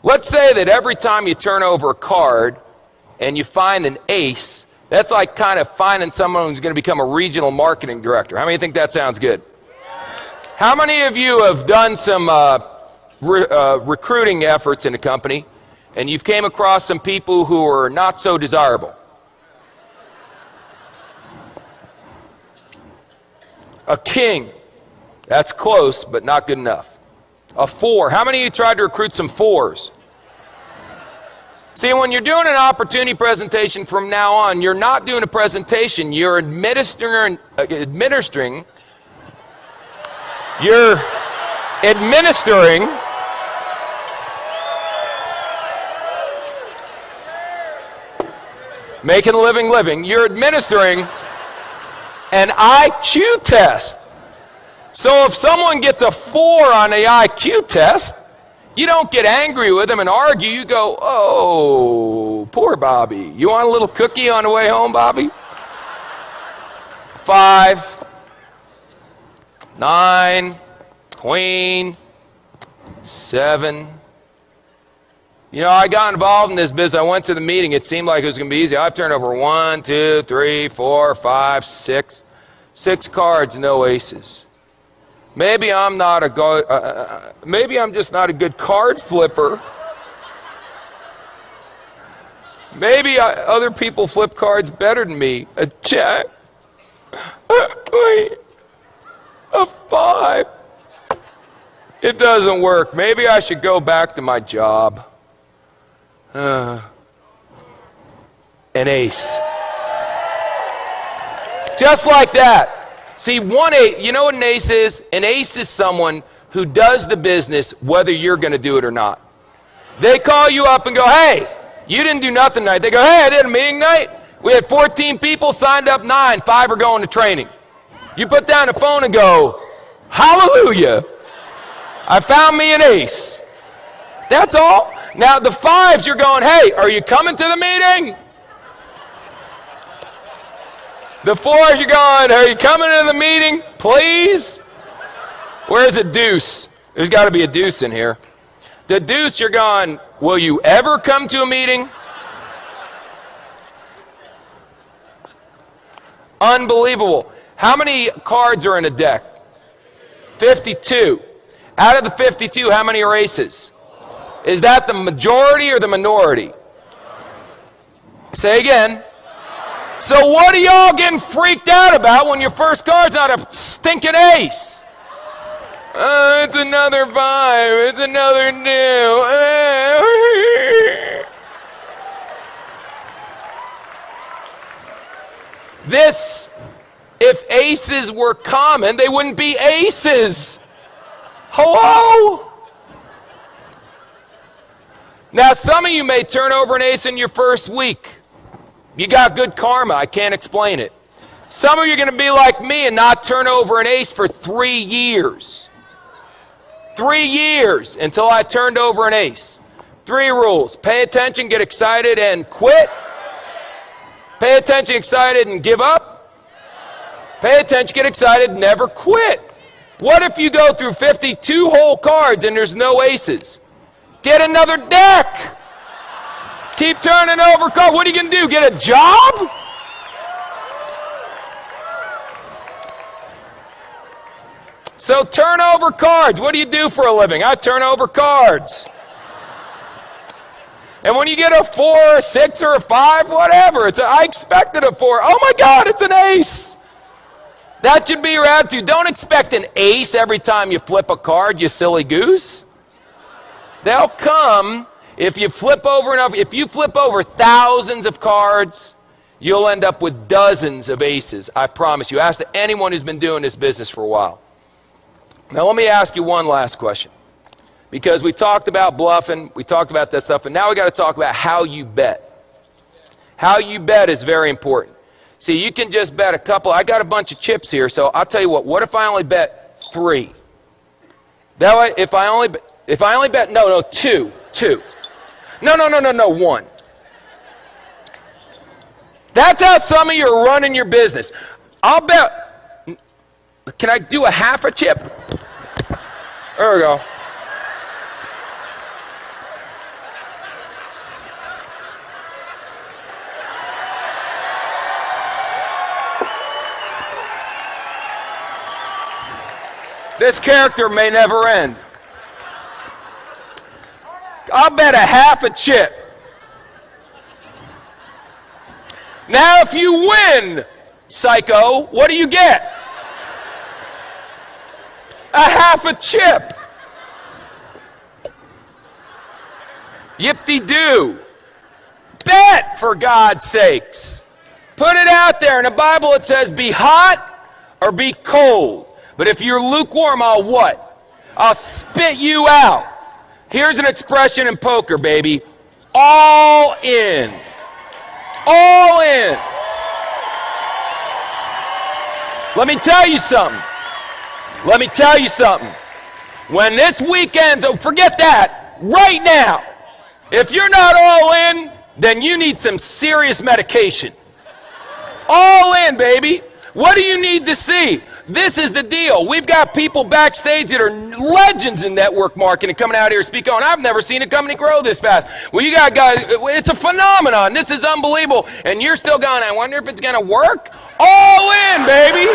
Let's say that every time you turn over a card and you find an ace, that's like kind of finding someone who's going to become a regional marketing director. How many think that sounds good? How many of you have done some recruiting efforts in a company and you've came across some people who are not so desirable? A king. That's close, but not good enough. A 4. How many of you tried to recruit some 4s? See, when you're doing an opportunity presentation from now on, you're not doing a presentation, you're administering making a living, you're administering an IQ test. So if someone gets a 4 on the IQ test, you don't get angry with them and argue. You go, oh, poor Bobby. You want a little cookie on the way home, Bobby? 5, 9, queen, 7. You know, I got involved in this business. I went to the meeting. It seemed like it was going to be easy. I've turned over 1, 2, 3, 4, 5, 6. 6 cards, no aces. Maybe I'm just not a good card flipper. Maybe other people flip cards better than me. A jack. Wait. A 5. It doesn't work. Maybe I should go back to my job. An ace. Just like that. See, 1 8, you know what an ace is? An ace is someone who does the business whether you're going to do it or not. They call you up and go, hey, you didn't do nothing tonight. They go, hey, I did a meeting night. We had 14 people, signed up 9, 5 are going to training. You put down the phone and go, hallelujah, I found me an ace. That's all. Now the 5s, you're going, hey, are you coming to the meeting? The 4s, you're going, are you coming to the meeting, please? Where's a deuce? There's got to be a deuce in here. The deuce, you're going, will you ever come to a meeting? Unbelievable. How many cards are in a deck? 52. Out of the 52, how many are aces? Is that the majority or the minority? Say again. So what are y'all getting freaked out about when your first card's not a stinking ace? It's another 5. It's another new. This, if aces were common, they wouldn't be aces. Hello? Now, some of you may turn over an ace in your first week. You got good karma. I can't explain it. Some of you are going to be like me and not turn over an ace for 3 years. 3 years until I turned over an ace. 3 rules. Pay attention, get excited, and quit. Pay attention, excited, and give up. Pay attention, get excited, never quit. What if you go through 52 whole cards and there's no aces? Get another deck. Keep turning over cards. What are you going to do? Get a job? So turn over cards. What do you do for a living? I turn over cards. And when you get a 4, a 6, or a 5, whatever, I expected a 4. Oh my God, it's an ace. That should be your attitude. Don't expect an ace every time you flip a card, you silly goose. They'll come. If you flip over enough, if you flip over thousands of cards, you'll end up with dozens of aces. I promise you. Ask anyone who's been doing this business for a while. Now let me ask you one last question. Because we talked about bluffing, we talked about that stuff, and now we got to talk about how you bet. How you bet is very important. See, you can just bet a couple. I got a bunch of chips here, so I'll tell you what if I only bet 3? That way, if I only bet, no, 2. No, 1. That's how some of you are running your business. I'll bet, can I do a half a chip? There we go. This character may never end. I'll bet a half a chip. Now, if you win, psycho, what do you get? A half a chip. Yip-de-doo. Bet, for God's sakes. Put it out there. In the Bible it says be hot or be cold. But if you're lukewarm, I'll what? I'll spit you out. Here's an expression in poker, baby. All in. All in. Let me tell you something. Let me tell you something. When this weekend's over, forget that. Right now. If you're not all in, then you need some serious medication. All in, baby. What do you need to see? This is the deal. We've got people backstage that are legends in network marketing coming out here speaking on. I've never seen a company grow this fast. Well, you got guys, it's a phenomenon. This is unbelievable. And you're still going, I wonder if it's going to work? All in, baby.